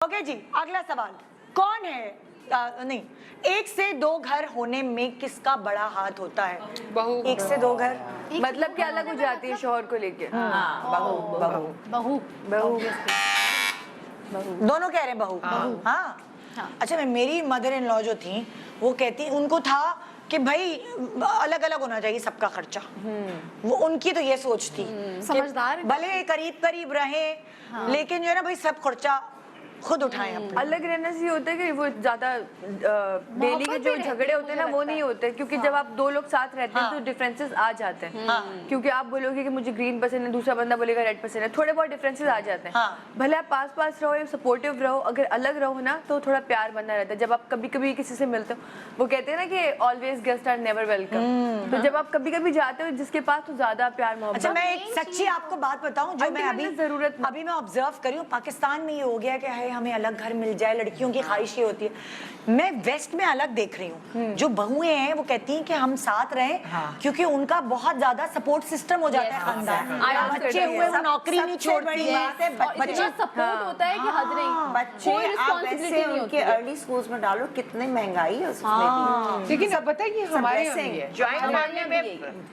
Okay जी, अगला सवाल कौन है नहीं, एक से दो घर होने में किसका बड़ा हाथ होता है? बहू। एक से दो घर मतलब कि अलग हो जाती है शौहर को लेके। बहू बहू बहू बहू दोनों कह रहे हैं बहू। हाँ। अच्छा, मेरी मदर इन लॉ जो थी वो कहती, उनको था कि भाई अलग अलग होना चाहिए सबका खर्चा। वो उनकी तो ये सोच थी, समझदार, भले करीब करीब रहे लेकिन जो है ना भाई सब खर्चा खुद उठाएं अपना। अलग रहने से ये होता है कि वो ज्यादा डेली के जो झगड़े होते हैं ना वो नहीं होते, क्योंकि जब आप दो लोग साथ रहते हैं तो डिफरेंसेस आ जाते हैं। क्योंकि आप बोलोगे कि मुझे ग्रीन पसंद है, दूसरा बंदा बोलेगा रेड पसंद है, थोड़े बहुत डिफरेंसेस आ जाते हैं। भले आप पास पास रहो या सपोर्टिव रहो, अगर अलग रहो ना तो थोड़ा प्यार बना रहता है। जब आप कभी कभी किसी से मिलते हो, वो कहते हैं ना कि always guest are never welcome, तो जब आप कभी कभी जाते हो जिसके पास तो ज्यादा प्यार मोहब्बत। अच्छा, मैं एक सच्ची आपको बात बताऊं जो मैं अभी मैं ऑब्जर्व करी हूँ, पाकिस्तान में ये हो गया कि है हमें अलग घर मिल जाए, लड़कियों की ख्वाहिश ये होती है। मैं वेस्ट में अलग देख रही हूँ, जो बहुएं हैं वो कहती हैं कि हम साथ रहें, क्योंकि उनका बहुत ज्यादा सपोर्ट सिस्टम हो जाता है खानदान। बच्चे हुए वो नौकरी नहीं छोड़ती है, बच्चे सपोर्ट होता है कि हद नहीं, बच्चे आप वैसे उनके अर्ली स्कूल्स में डालो, कितनी महंगाई है उसमें भी। लेकिन अब पता है कि हमारे जॉइंट फैमिली में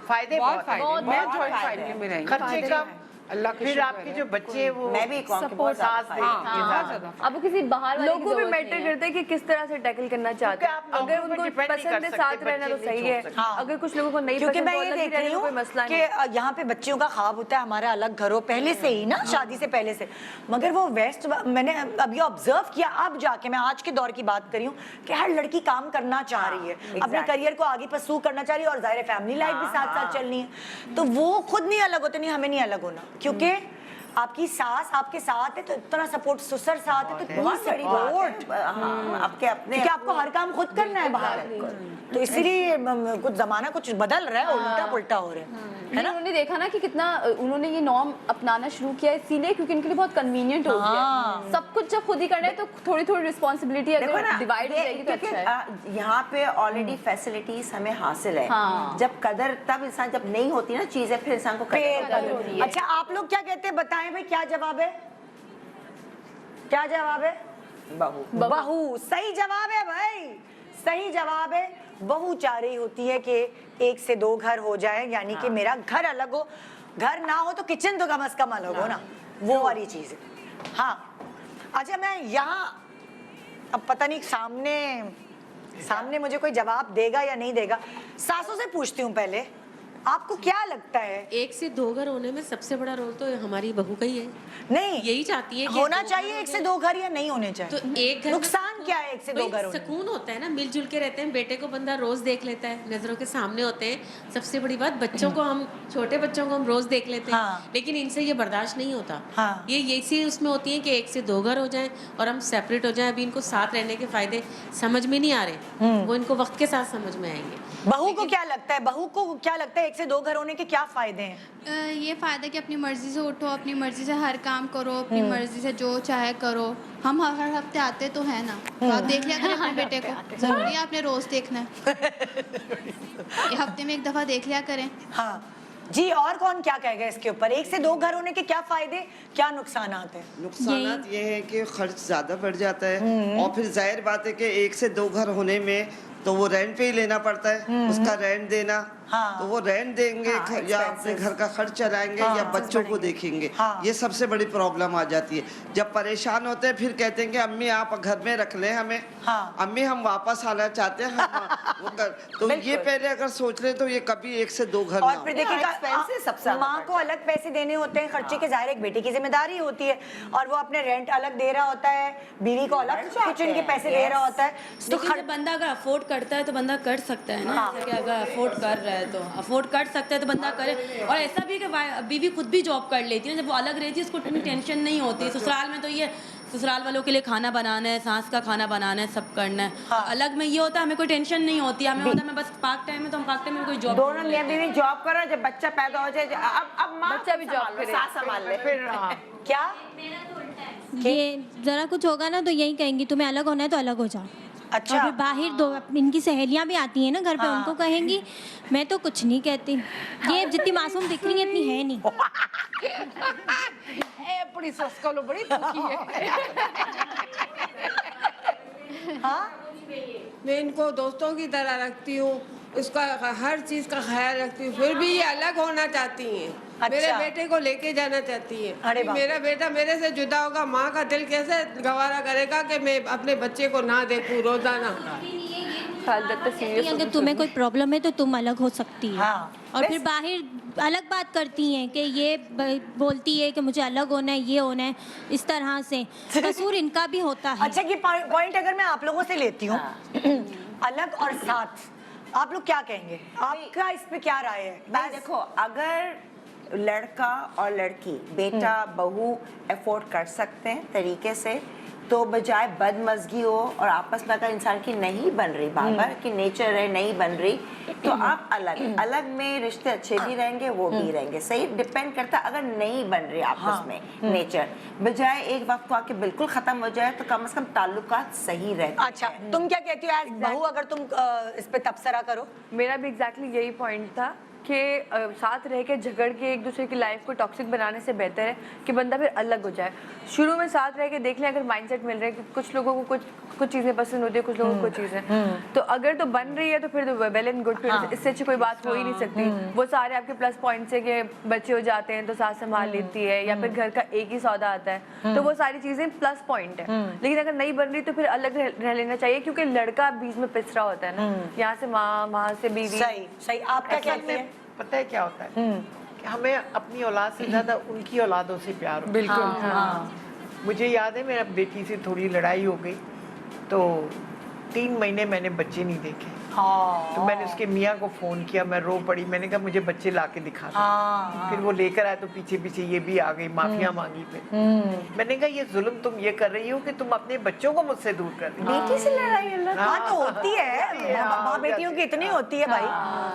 फायदे बहुत हैं। मैं जॉइंट फैमिली में रही, खर्चे कम, अल्लाह का फिर आपके जो बच्चे हैं वो मैं भी सपोर्ट साथ देंगे। अब वो किसी बाहर वाले लोगों भी मैटर करते हैं कि किस तरह से टैकल करना चाहते हैं। अगर उनको पसंद है साथ रहना तो सही है, अगर कुछ लोगों को नहीं क्योंकि पसंद मैं ये देख रही हूँ कि यहाँ पे बच्चियों का ख्वाब होता है हमारा अलग घर हो, पहले से ही ना, शादी से पहले से। मगर वो वेस्ट मैंने अभी ऑब्जर्व किया, अब जाके मैं आज के दौर की बात करी हूँ कि हर लड़की काम करना चाह रही है, अपने करियर को आगे परस्यू करना चाह रही है, और जाहिर है फैमिली लाइफ भी साथ साथ चलनी है। तो वो खुद नहीं अलग होते, नहीं हमें नहीं अलग होना, क्योंकि आपकी सास आपके साथ है तो इतना सपोर्ट, ससुर साथ है तो इतनी सपोर्ट, आपके अपने कि आपको हर काम खुद करना है बाहर, तो इसीलिए कुछ जमाना कुछ बदल रहा है, उल्टा पुल्टा हो रहा है ना। उन्होंने देखा ना कि कितना उन्होंने ये नॉर्म अपनाना शुरू किया इसीलिए क्योंकि इनके लिए बहुत कन्वीनियंट हो गया। सब कुछ जब खुद ही करना है तो थोड़ी थोड़ी रिस्पॉन्सिबिलिटी अगर डिवाइड हो जाएगी तो अच्छा है। यहाँ पे ऑलरेडी फैसिलिटीज हमें हासिल है, जब कदर तब इंसान जब नहीं होती ना चीजें, फिर इंसान को कदर होती है। अच्छा, आप लोग क्या कहते हैं, बताएं भाई क्या जवाब है? क्या जवाब है? बहू। बहू सही जवाब है भाई, सही जवाब है। बहू चाह रही होती है कि एक से दो घर हो जाए, यानी कि मेरा घर अलग हो, घर ना हो तो किचन तो कम से कम अलग हो ना, वो वाली चीज है। हाँ, अच्छा मैं यहाँ अब पता नहीं सामने मुझे कोई जवाब देगा या नहीं देगा, सासों से पूछती हूँ पहले, आपको क्या लगता है? एक से दो घर होने में सबसे बड़ा रोल तो हमारी बहू का ही है। नहीं, यही चाहती है कि होना चाहिए एक से दो घर या नहीं होने चाहिए? तो एक घर, नुकसान क्या है एक से दो घर होने? सुकून होता है ना, मिलजुल के रहते हैं, बेटे को बंदा रोज देख लेता है, नजरों के सामने होते हैं। सबसे बड़ी बात, बच्चों को हम, छोटे बच्चों को हम रोज देख लेते हैं, लेकिन इनसे ये बर्दाश्त नहीं होता। ये इसी उसमें होती है कि एक से दो घर हो जाए और हम सेपरेट हो जाए। अभी इनको साथ रहने के फायदे समझ में नहीं आ रहे, वो इनको वक्त के साथ समझ में आएंगे। बहू को क्या लगता है, बहू को क्या लगता है एक से दो घर होने के क्या फायदे हैं? ये फायदा कि अपनी मर्जी से उठो, अपनी मर्जी से हर काम करो, अपनी मर्जी से जो चाहे करो। हम हर हफ्ते आते तो है ना, तो आप देख लिया करें अपने बेटे को, जरूरी है आपने रोज देखना है, ये हफ्ते में एक दफा देख लिया करें। हाँ जी, और कौन क्या कहेगा इसके ऊपर, एक से दो घर होने के क्या फायदे क्या नुकसान हैं? नुकसान ये है कि खर्च ज्यादा बढ़ जाता है, और फिर जाहिर बात है कि एक से दो घर होने में तो वो रेंट पे ही लेना पड़ता है, उसका रेंट देना, तो वो रेंट देंगे या अपने घर का खर्च चलाएंगे या बच्चों को देखेंगे, ये सबसे बड़ी प्रॉब्लम आ जाती है। जब परेशान होते हैं फिर कहते हैं कि अम्मी आप घर में रख लें हमें, अम्मी हम वापस आना चाहते हैं, वो कर, तो ये पहले अगर सोच ले तो ये कभी एक से दो घर। और फिर देखिएगा, माँ को अलग पैसे देने होते हैं खर्चे के, जाहिर एक बेटे की जिम्मेदारी होती है, और वो अपने रेंट अलग दे रहा होता है, बीवी को अलग किचन के पैसे दे रहा होता है। तो बंदा अगर अफोर्ड करता है तो बंदा कर सकता है ना, कि अगर अफोर्ड कर रहा है तो अफोर्ड कर सकता है तो बंदा करे। और ऐसा भी कि बीवी खुद भी जॉब कर लेती है, जब वो अलग रहती है उसको इतनी टेंशन नहीं होती। ससुराल में तो ये ससुराल वालों के लिए खाना बनाना है, सास का खाना बनाना है, सब करना है। अलग में ये होता है हमें कोई टेंशन नहीं होती, हमें होता है मैं बस पार्ट टाइम में, तो हम पार्ट टाइम में कोई जॉब, दोनों मियां बीवी जॉब करो, जब बच्चा पैदा हो जाए अब माँ बच्चा भी जॉब करे, सास संभाल ले, फिर क्या ये जरा कुछ होगा ना तो यही कहेंगी तुम्हें अलग होना है तो अलग हो जाओ। अच्छा। और फिर बाहर दो इनकी सहेलियां भी आती हैं ना घर पे, उनको कहेंगी मैं तो कुछ नहीं कहती, ये जितनी मासूम दिख रही है इतनी है नहीं। बड़ी सस्का लो, बड़ी दुखी है। मैं इनको दोस्तों की तरह रखती हूँ, उसका हर चीज का ख्याल रखती हूँ, फिर भी ये अलग होना चाहती हैं। अच्छा। मेरे बेटे को लेके जाना चाहती है। अरे बाप। मेरा बेटा मेरे से जुदा होगा, माँ का दिल कैसे गवारा करेगा कि मैं अपने बच्चे को ना देखूं रोजाना। कि अगर तुम्हें कोई प्रॉब्लम है तो तुम अलग हो सकती है। हाँ। और फिर बाहर अलग बात करती हैं कि ये बोलती है कि मुझे अलग होना है, ये होना है, इस तरह से कसूर इनका भी होता है। अच्छा, ये पॉइंट अगर मैं आप लोगों से लेती हूँ, अलग और साथ, आप लोग क्या कहेंगे? आपका इस पे क्या राय है? भाई देखो, अगर लड़का और लड़की, बेटा बहू अफोर्ड कर सकते हैं तरीके से, तो बजाय बदमज़गी हो और आपस में अगर इंसान की नहीं बन रही, बाबर की नेचर है नहीं बन रही, तो आप अलग अलग में रिश्ते अच्छे भी रहेंगे, वो भी रहेंगे। सही डिपेंड करता है, अगर नहीं बन रही आपस में नेचर, बजाय एक वक्त को आके बिल्कुल खत्म हो जाए, तो कम से कम ताल्लुकात सही रहते हैं। अच्छा, तुम क्या कहती हो एज बहू, अगर तुम इस पे तबसरा करो? मेरा भी एग्जैक्टली यही पॉइंट था कि साथ रह के झगड़ के एक दूसरे की लाइफ को टॉक्सिक बनाने से बेहतर है कि बंदा फिर अलग हो जाए। शुरू में साथ रह के देख लें, अगर माइंडसेट मिल रहा है कि कुछ लोगों को कुछ चीज़ें पसंद होती है, कुछ लोगों को कुछ चीज़ें, तो अगर तो बन रही है तो फिर तो वेल एंड गुड, फिर इससे अच्छी कोई बात हो ही नहीं सकती। वो सारे आपके प्लस पॉइंट्स है कि बच्चे हो जाते हैं तो सास संभाल लेती है, या फिर घर का एक ही सौदा आता है, तो वो सारी चीज़ें प्लस पॉइंट है। लेकिन अगर नहीं बन रही तो फिर अलग रह लेना चाहिए, क्योंकि लड़का बीच में पिस रहा होता है ना, यहाँ से माँ, वहाँ से बीवी। सही सही। आप क्या कहती है? पता है क्या होता है कि हमें अपनी औलाद से ज्यादा उनकी औलादों से प्यार होता है। बिल्कुल। मुझे याद है, मेरा बेटी से थोड़ी लड़ाई हो गई, तो 3 महीने मैंने बच्चे नहीं देखे। तो मैंने उसके मियाँ को फोन किया, मैं रो पड़ी, मैंने कहा मुझे बच्चे ला के दिखा दो। फिर वो लेकर आए तो पीछे पीछे ये भी आ गई, माफिया मांगी। फिर मैंने कहा ये जुल्म तुम ये कर रही हो कि तुम अपने बच्चों को मुझसे दूर कर रही हो। बेटी से लड़ाई हाँ तो होती है, माँ बेटियों की इतनी होती है भाई,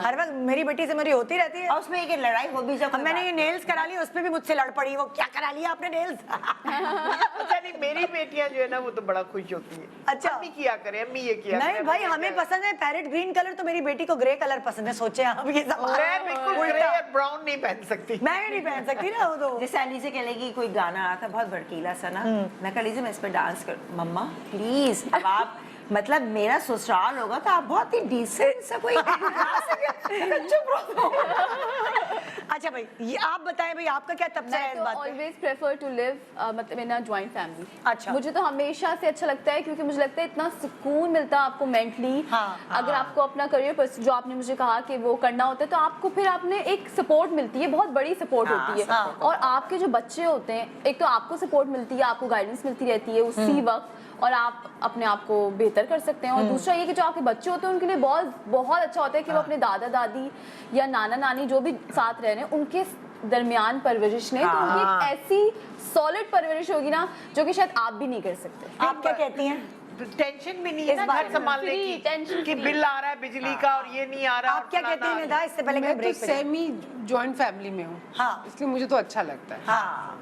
हर वक्त मेरी बेटी से मेरी होती रहती है। और उसमें एक लड़ाई हो भी जब मैंने ये नेल्स करा ली, उस पे भी मुझसे लड़ पड़ी। वो क्या करा लिया आपने नेल्स? अच्छा नहीं, मेरी बेटियां जो है ना वो तो बड़ा खुश होती है। अच्छा। अम्मी किया करे, अम्मी ये किया करे। नहीं भाई, हमें पसंद है पैरेट ग्रीन कलर, तो मेरी बेटी को ग्रे कलर पसंद है। सोचे आप ये सब। मैं बिल्कुल ग्रे और ब्राउन नहीं पहन सकती। मैं भी नहीं पहन सकती ना वो तो। जैसे अलीज़े कहेगी कोई गाना आया था बहुत भड़कीला सा ना, मैं कहा लीजिए मैं इस पे डांस कर, मम्मा प्लीज। अब आप मतलब मेरा ससुराल होगा तो आप बहुत ही डिसेंट सा कोई चुप रहो। अच्छा भाई, ये आप बताएं भाई, आपका क्या तबसरा है मैं इस तो बात पे? ऑलवेज प्रेफर टू लिव मतलब इन अ जॉइंट फैमिली। अच्छा। मुझे तो हमेशा से अच्छा लगता है, क्योंकि मुझे लगता है इतना सुकून मिलता है आपको मेंटली। अगर आपको अपना करियर जो आपने मुझे कहा कि वो करना होता है, तो आपको फिर आपने एक सपोर्ट मिलती है, बहुत बड़ी सपोर्ट होती है। और आपके जो बच्चे होते हैं, एक तो आपको सपोर्ट मिलती है, आपको गाइडेंस मिलती रहती है उसी वक्त, और आप अपने आप को बेहतर कर सकते हैं। और दूसरा ये कि जो आपके बच्चे होते हैं उनके लिए बहुत बहुत अच्छा होता है कि वो अपने दादा दादी या नाना नानी जो भी साथ रह रहे हैं उनके दरमियान परवरिश ने, तो उनकी एक ऐसी सॉलिड परवरिश होगी ना जो कि शायद आप भी नहीं कर सकते। आप क्या कहती हैं? टेंशन भी नहीं है ना घर संभालने की, टेंशन कि बिल आ रहा है बिजली का और ये नहीं आ रहा। आप क्या कहते हैं निदा? इससे पहले मैं तो ब्रेक पे जाएं। सेमी जॉइंट फैमिली में हूँ, हाँ। इसलिए मुझे तो अच्छा लगता है। हाँ,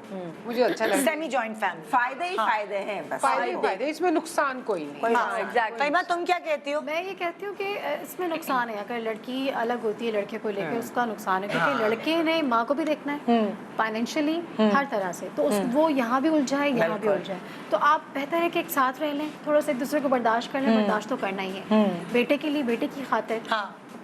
मुझे अच्छा लगता है। Semi joint family. फायदे ही फायदे हैं बस। फायदे ही फायदे, इसमें नुकसान कोई नहीं। हाँ, एग्जैक्टली। कई बार तुम क्या कहती हो? मैं ये कहती हूँ कि इसमें नुकसान है, अगर लड़की अलग होती है लड़के को लेकर उसका नुकसान है, क्योंकि लड़के ने माँ को भी देखना है फाइनेंशियली हर तरह से, तो वो यहाँ भी उलझा है, यहाँ भी उलझा है। तो आप बेहतर है कि एक साथ रह लें, थोड़ा सा एक दूसरे को बर्दाश्त कर लें। बर्दाश्त तो करना ही है बेटे के लिए, बेटे की खातिर।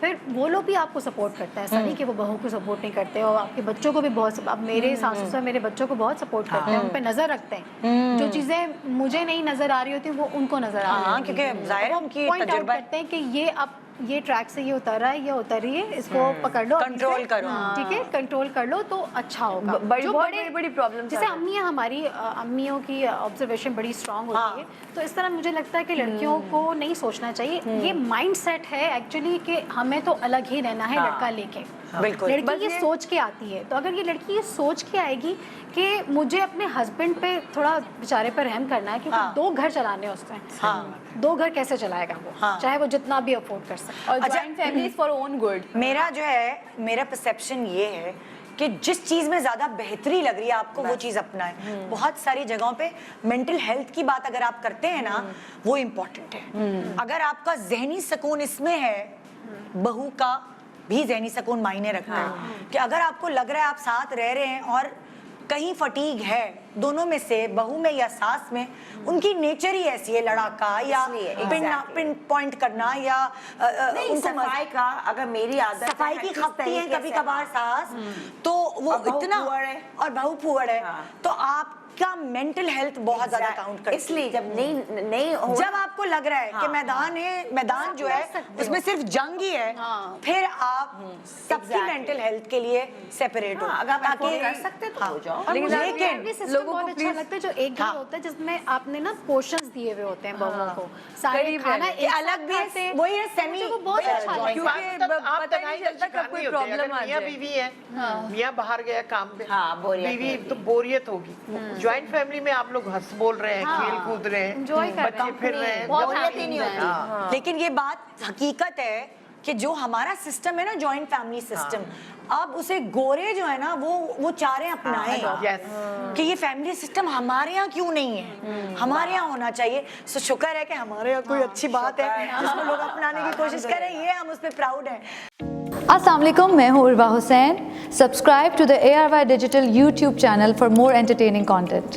फिर वो लोग भी आपको सपोर्ट करते हैं, ऐसा नहीं कि वो बहू को सपोर्ट नहीं करते। और आपके बच्चों को भी बहुत, अब मेरे सासू ससुर मेरे बच्चों को बहुत सपोर्ट करते हैं, उन पे नजर रखते हैं। जो चीजें मुझे नहीं नजर आ रही होती वो उनको नजर आ रही होती हैं, क्योंकि जाहिर है उनकी पॉइंट आउट तजुर्बा करते हैं कि ये अब ये ट्रैक से ये उतर रहा है, ये उतर रही है, इसको पकड़ लो, कंट्रोल करो। ठीक है, कंट्रोल कर लो तो अच्छा होगा। बड़ी बहुत बड़ी प्रॉब्लम जैसे अम्मियाँ, हमारी अम्मियों की ऑब्जर्वेशन बड़ी स्ट्रांग होती है, तो इस तरह मुझे लगता है कि लड़कियों को नहीं सोचना चाहिए। ये माइंड सेट है एक्चुअली कि हमें तो अलग ही रहना है लड़का लेके। बिल्कुल। लड़की ये सोच के आती है, तो अगर ये लड़की ये सोच के आएगी कि मुझे अपने हस्बैंड पे थोड़ा बेचारे पे रहम करना है, क्योंकि 2 घर चलाने उससे, 2 घर कैसे चलाएगा वो, चाहे वो जितना भी अफोर्ड कर सके। और joint family for own good. मेरा जो है, मेरा परसेप्शन ये है कि जिस चीज में ज्यादा बेहतरी लग रही है आपको वो चीज अपनाएं। बहुत सारी जगहों पे मेंटल हेल्थ की बात अगर आप करते हैं ना, वो इम्पोर्टेंट है। अगर आपका जहनी सुकून इसमें है, बहू का भी जहनी सुकून मायने रखता है कि अगर आपको लग रहा है आप साथ रह रहे हैं और कहीं फटीग है दोनों में से, बहू में या सास में, उनकी नेचर ही ऐसी है, लड़ाका या पिन पॉइंट करना या सफाई का, अगर मेरी आदत सफाई की खपती है कभी कभार सास, तो वो इतना, और बहू फुअड़ है, तो आपका मेंटल हेल्थ बहुत ज्यादा काउंट करती है। इसलिए जब नहीं जब आपको लग रहा है कि मैदान जो है उसमें सिर्फ जंग ही है, फिर आप सबकी मेंटल हेल्थ के लिए सेपरेट हो। अगर आप कर सकते तो हो जाओ। लेकिन लोगों को अच्छा लगता है जो एक घर होता है जिसमें आपने ना पोर्शंस दिए हुए होते हैं बहुओं को, सारे खाना एक अलग भी है, वही है सेमी, वो बहुत अच्छा लगता है। क्योंकि पता नहीं चलता कब कोई प्रॉब्लम आ मियाँ जाए। बीवी है, मियाँ बाहर गया काम पे, बोरियत बीवी तो बोरियत होगी। ज्वाइंट फैमिली में आप लोग हंस बोल रहे हैं, खेल कूद रहे हैं, Enjoy कर रहे बच्चे फिर रहे हैं, बोरियत ही नहीं होती। लेकिन ये बात हकीकत है कि जो हमारा सिस्टम है ना, जॉइंट फैमिली सिस्टम, अब उसे गोरे जो है ना वो चाह रहे हैं अपनाएं Yes. कि ये फैमिली सिस्टम हमारे यहाँ क्यों नहीं है, हमारे यहाँ होना चाहिए। सो शुक्र है कि हमारे यहाँ कोई अच्छी बात है जिसको लोग अपनाने की कोशिश कर रहे हैं, ये हम उस पर प्राउड हैं। अस्सलाम वालेकुम, मैं हूँ Urwa Hussain. Subscribe to the ARY digital YouTube channel for more entertaining content.